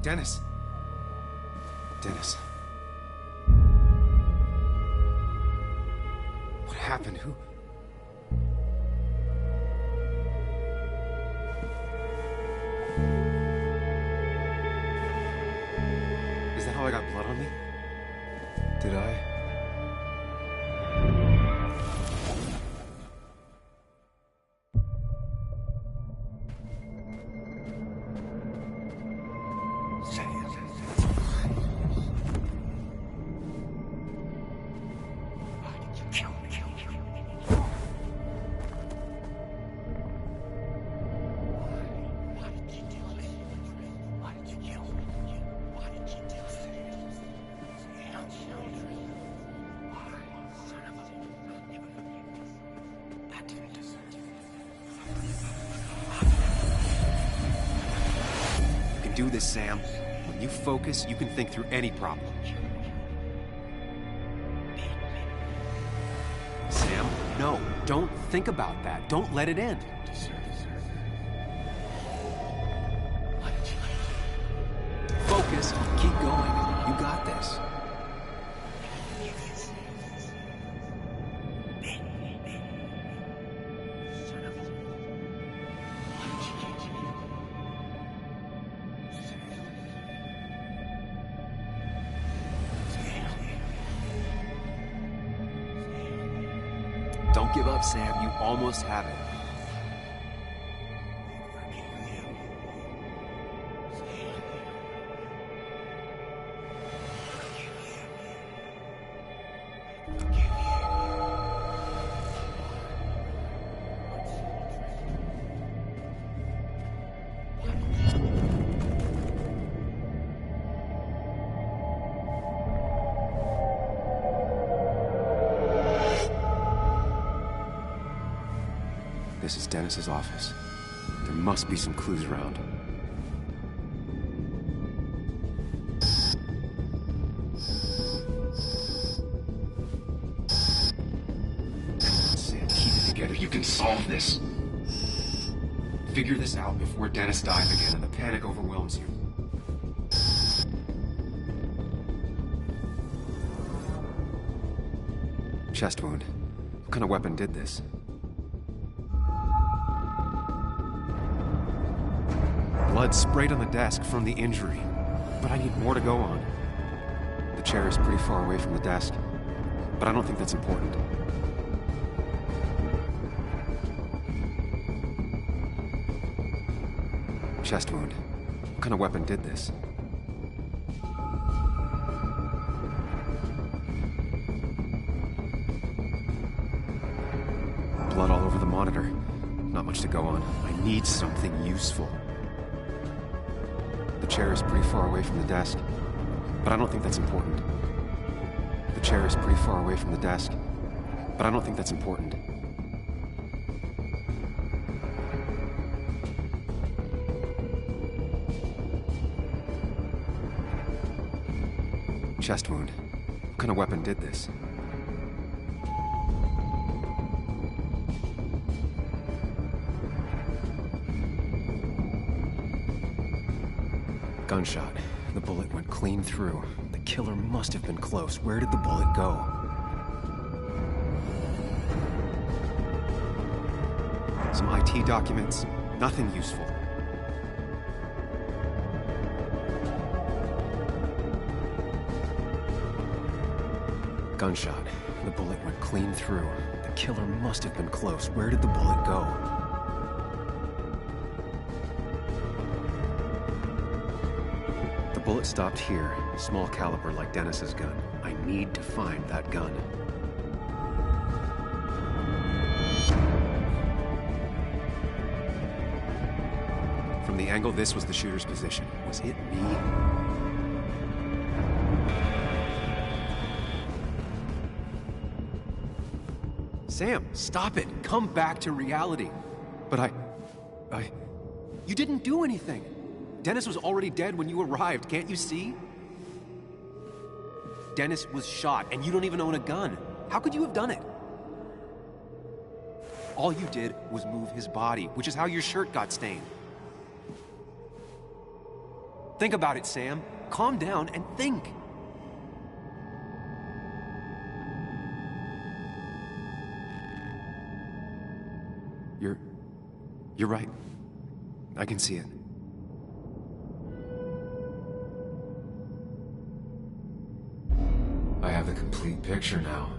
Dennis. Dennis. What happened? Who? Is that how I got blood on me? Did I? Do this, Sam. When you focus, you can think through any problem. Sam, no. Don't think about that. Don't let it in. Focus and keep going. You got this. Don't give up, Sam. You almost have it. This is Dennis's office. There must be some clues around. Sam, keep it together. You can solve this. Figure this out before Dennis dies again and the panic overwhelms you. Chest wound. What kind of weapon did this? Blood sprayed on the desk from the injury, but I need more to go on. The chair is pretty far away from the desk, but I don't think that's important. Chest wound. What kind of weapon did this? Blood all over the monitor. Not much to go on. I need something useful. The chair is pretty far away from the desk, but I don't think that's important. The chair is pretty far away from the desk, but I don't think that's important. Chest wound. What kind of weapon did this? Gunshot. The bullet went clean through. The killer must have been close. Where did the bullet go? Some IT documents. Nothing useful. Gunshot. The bullet went clean through. The killer must have been close. Where did the bullet go? The bullet stopped here. Small caliber like Dennis's gun. I need to find that gun. From the angle this was the shooter's position. Was it me? Sam, stop it. Come back to reality. But You didn't do anything. Dennis was already dead when you arrived, can't you see? Dennis was shot, and you don't even own a gun. How could you have done it? All you did was move his body, which is how your shirt got stained. Think about it, Sam. Calm down and think. You're right. I can see it. I have the complete picture now.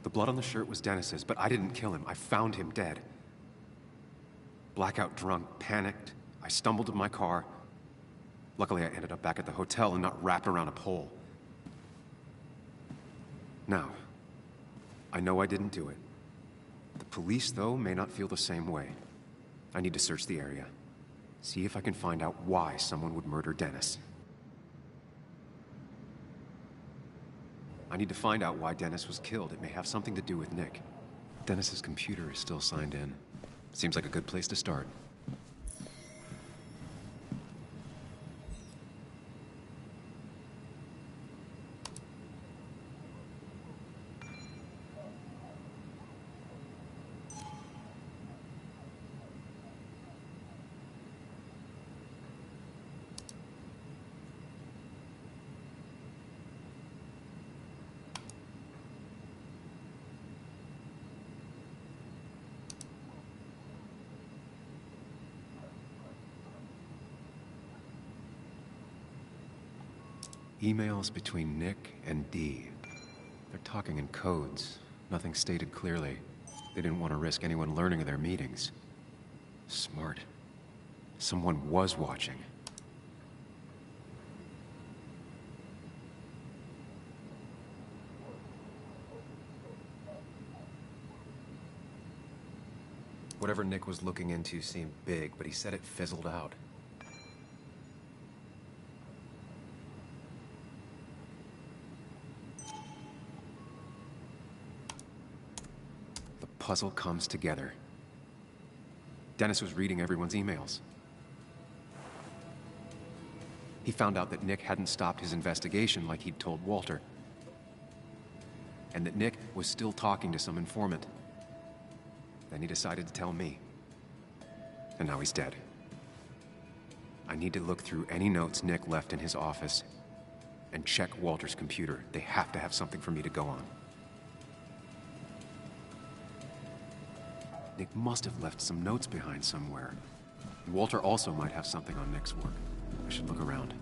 The blood on the shirt was Dennis's, but I didn't kill him. I found him dead. Blackout drunk, panicked. I stumbled to my car. Luckily, I ended up back at the hotel and not wrapped around a pole. Now, I know I didn't do it. The police, though, may not feel the same way. I need to search the area. See if I can find out why someone would murder Dennis. I need to find out why Dennis was killed. It may have something to do with Nick. Dennis's computer is still signed in. Seems like a good place to start. Emails between Nick and Dee. They're talking in codes. Nothing stated clearly. They didn't want to risk anyone learning of their meetings. Smart. Someone was watching. Whatever Nick was looking into seemed big, but he said it fizzled out. Puzzle comes together. Dennis was reading everyone's emails. He found out that Nick hadn't stopped his investigation like he'd told Walter. And that Nick was still talking to some informant. Then he decided to tell me. And now he's dead. I need to look through any notes Nick left in his office and check Walter's computer. They have to have something for me to go on. Nick must have left some notes behind somewhere. Walter also might have something on Nick's work. I should look around.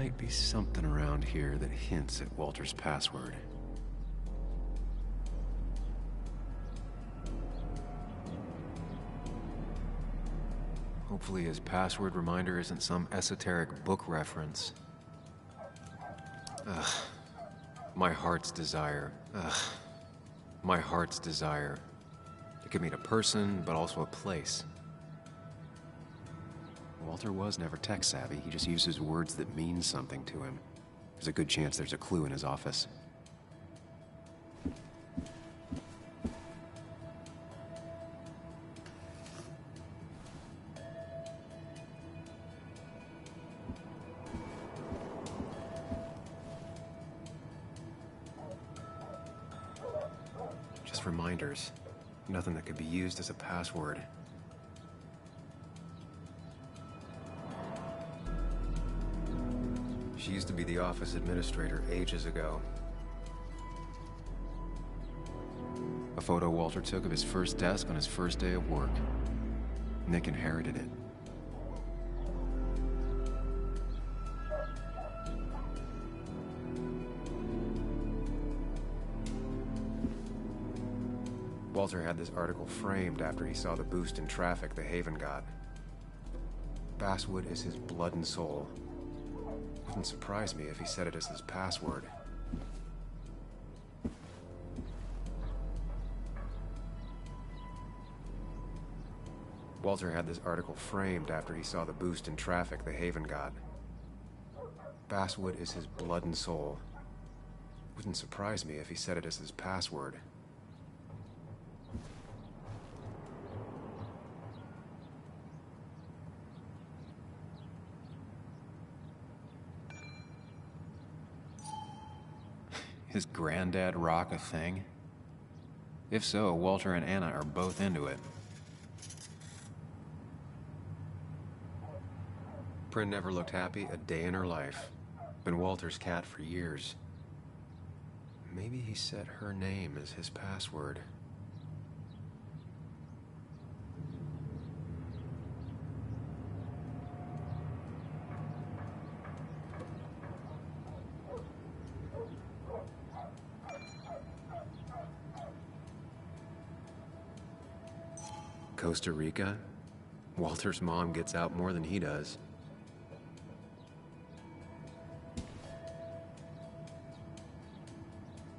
might be something around here that hints at Walter's password. Hopefully his password reminder isn't some esoteric book reference. Ugh. My heart's desire. Ugh. My heart's desire. It could mean a person, but also a place. Walter was never tech-savvy. He just uses words that mean something to him. There's a good chance there's a clue in his office. Just reminders. Nothing that could be used as a password. She used to be the office administrator ages ago. A photo Walter took of his first desk on his first day of work. Nick inherited it. Walter had this article framed after he saw the boost in traffic the Haven got. Basswood is his blood and soul. Wouldn't surprise me if he said it as his password. Walter had this article framed after he saw the boost in traffic the Haven got. Basswood is his blood and soul. Wouldn't surprise me if he said it as his password. Is Granddad Rock a thing? If so, Walter and Anna are both into it. Prin never looked happy a day in her life. Been Walter's cat for years. Maybe he set her name as his password. Costa Rica? Walter's mom gets out more than he does.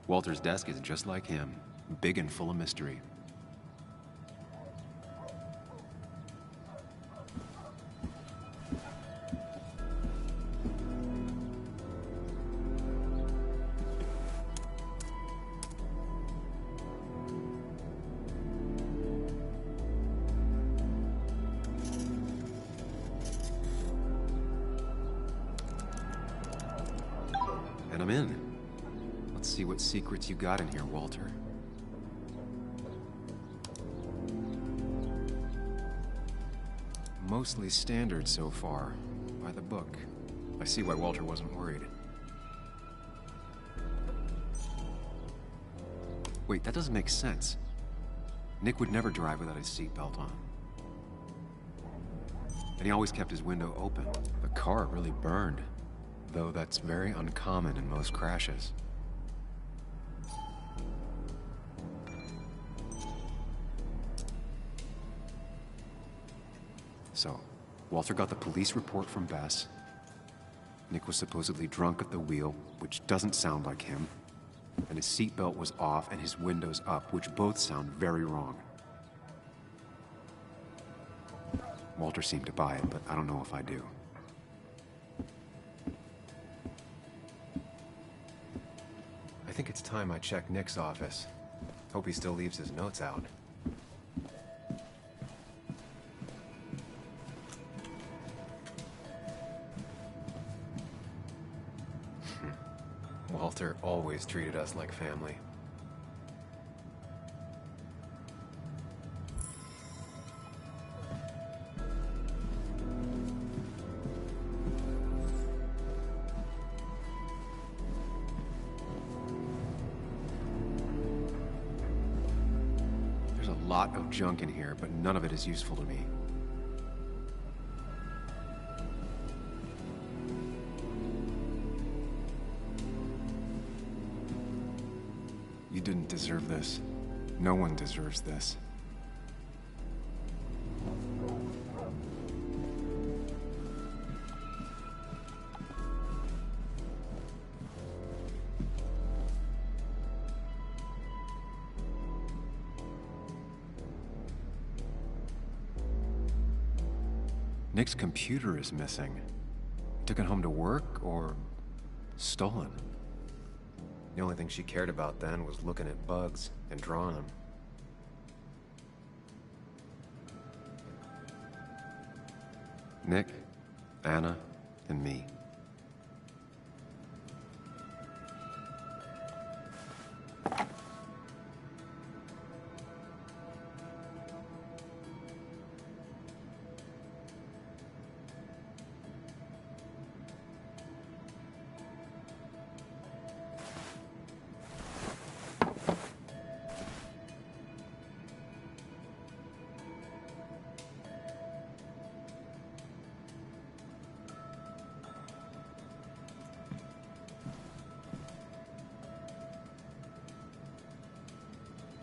Walter's desk is just like him, big and full of mystery. And I'm in. Let's see what secrets you got in here, Walter. Mostly standard so far, by the book. I see why Walter wasn't worried. Wait, that doesn't make sense. Nick would never drive without his seatbelt on. And he always kept his window open. The car really burned. Though that's very uncommon in most crashes. So, Walter got the police report from Bess. Nick was supposedly drunk at the wheel, which doesn't sound like him. And his seatbelt was off and his windows up, which both sound very wrong. Walter seemed to buy it, but I don't know if I do. I think it's time I check Nick's office. Hope he still leaves his notes out. Walter always treated us like family. There's a lot of junk in here, but none of it is useful to me. didn't deserve this. No one deserves this. Nick's computer is missing. Took it home to work, or stolen. The only thing she cared about then was looking at bugs and drawing them. Nick, Anna, and me.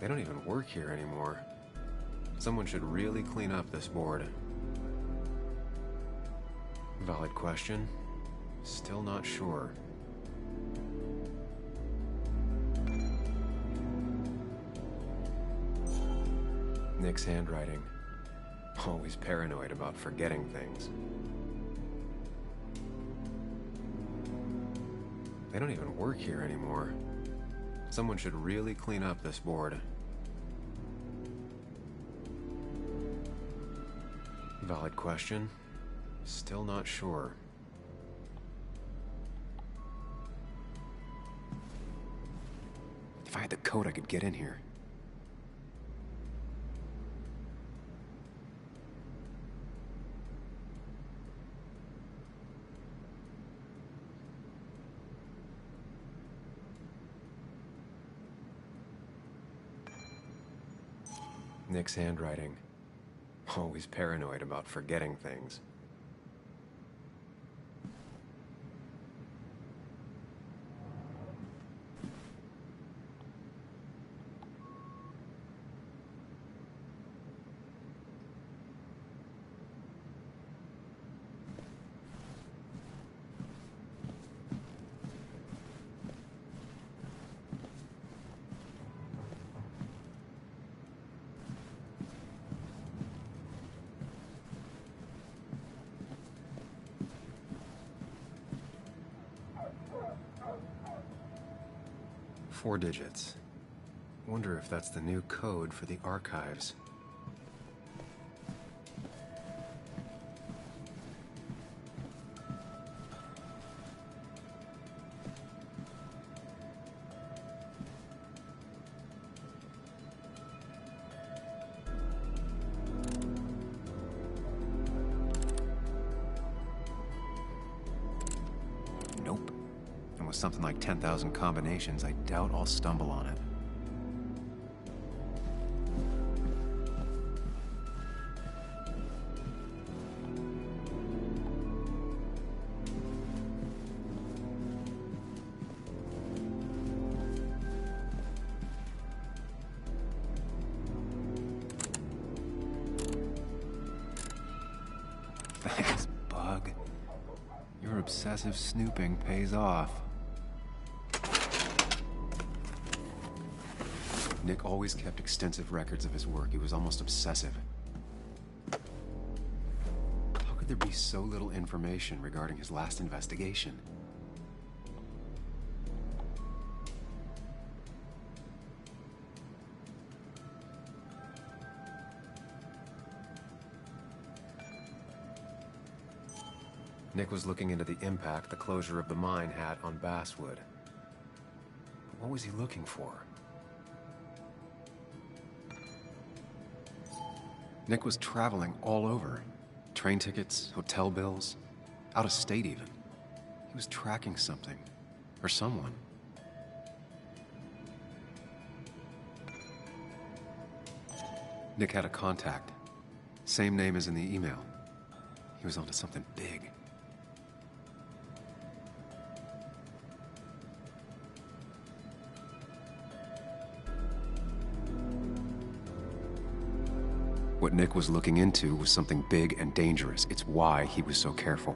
They don't even work here anymore. Someone should really clean up this board. Valid question. Still not sure. Nick's handwriting. Always paranoid about forgetting things. They don't even work here anymore. Someone should really clean up this board. Valid question. Still not sure. If I had the code, I could get in here. Nick's handwriting. Always paranoid about forgetting things. Four digits. Wonder if that's the new code for the archives. Nope. And with something like 10,000 combinations, I doubt I'll stumble on it. Thanks, Bug. Your obsessive snooping pays off. Nick always kept extensive records of his work. He was almost obsessive. How could there be so little information regarding his last investigation? Nick was looking into the impact the closure of the mine had on Basswood. But what was he looking for? Nick was traveling all over. Train tickets, hotel bills, out of state even. He was tracking something, or someone. Nick had a contact. Same name as in the email. He was onto something big. What Nick was looking into was something big and dangerous. It's why he was so careful.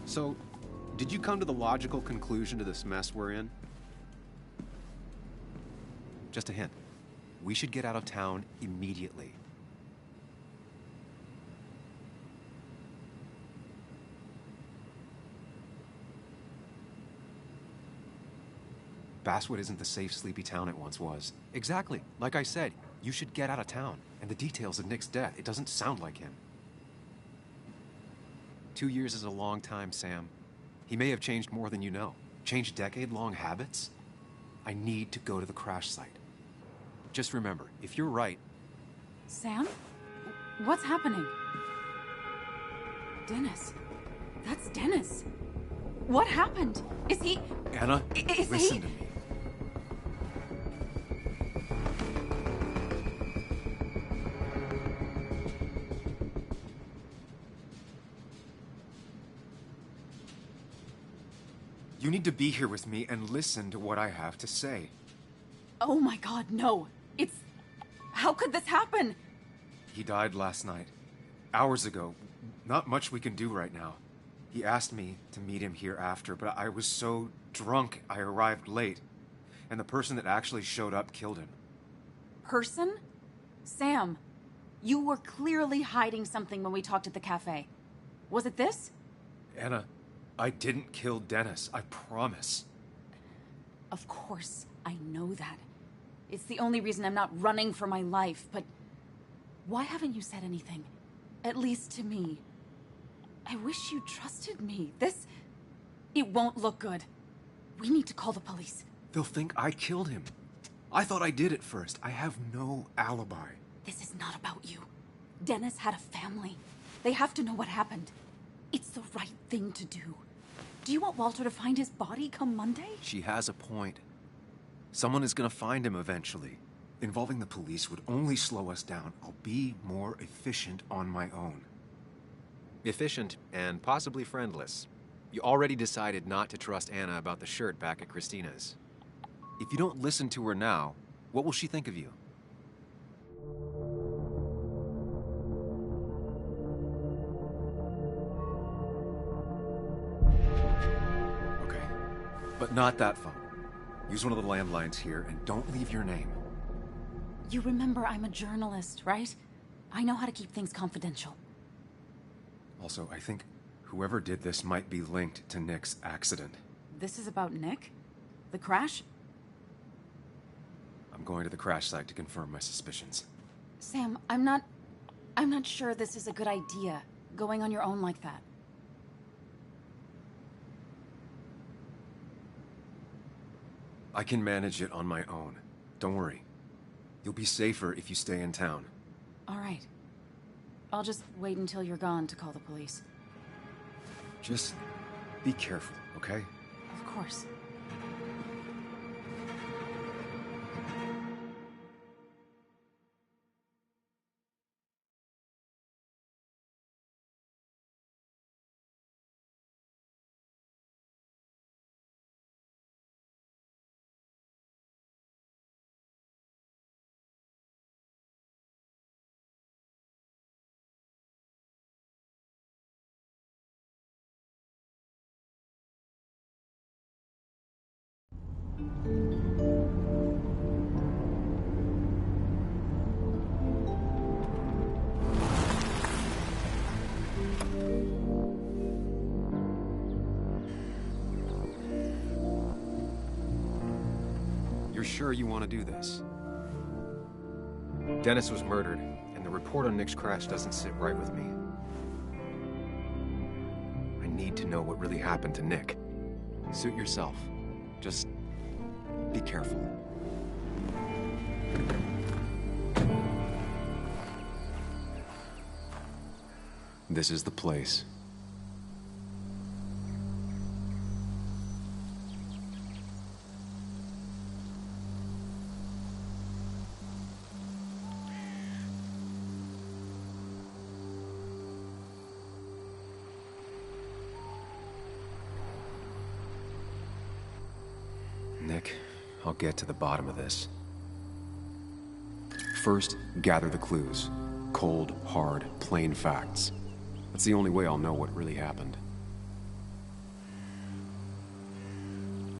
So, did you come to the logical conclusion to this mess we're in? Just a hint. We should get out of town immediately. Basswood isn't the safe, sleepy town it once was. Exactly. Like I said, you should get out of town. And the details of Nick's death, it doesn't sound like him. 2 years is a long time, Sam. He may have changed more than you know. Changed decade-long habits? I need to go to the crash site. Just remember, if you're right... Sam? What's happening? Dennis. That's Dennis. What happened? Is he... Anna, listen to me. You need to be here with me and listen to what I have to say. Oh my God, no. It's... How could this happen? He died last night. Hours ago. Not much we can do right now. He asked me to meet him here after, but I was so drunk I arrived late. And the person that actually showed up killed him. Person? Sam, you were clearly hiding something when we talked at the cafe. Was it this? Anna, I didn't kill Dennis, I promise. Of course, I know that. It's the only reason I'm not running for my life, but... Why haven't you said anything? At least to me. I wish you trusted me. This... It won't look good. We need to call the police. They'll think I killed him. I thought I did at first. I have no alibi. This is not about you. Dennis had a family. They have to know what happened. It's the right thing to do. Do you want Walter to find his body come Monday? She has a point. Someone is gonna find him eventually. Involving the police would only slow us down. I'll be more efficient on my own. Efficient and possibly friendless. You already decided not to trust Anna about the shirt back at Christina's. If you don't listen to her now, what will she think of you? Okay, but not that phone. Use one of the landlines here and don't leave your name. You remember I'm a journalist, right? I know how to keep things confidential. Also, I think whoever did this might be linked to Nick's accident. This is about Nick? The crash? I'm going to the crash site to confirm my suspicions. Sam, I'm not sure this is a good idea, going on your own like that. I can manage it on my own. Don't worry. You'll be safer if you stay in town. All right. I'll just wait until you're gone to call the police. Just be careful, okay? Of course. You're sure you want to do this? Dennis was murdered, and the report on Nick's crash doesn't sit right with me. I need to know what really happened to Nick. Suit yourself. Just be careful. This is the place. I'll get to the bottom of this. First, gather the clues. Cold, hard, plain facts. That's the only way I'll know what really happened.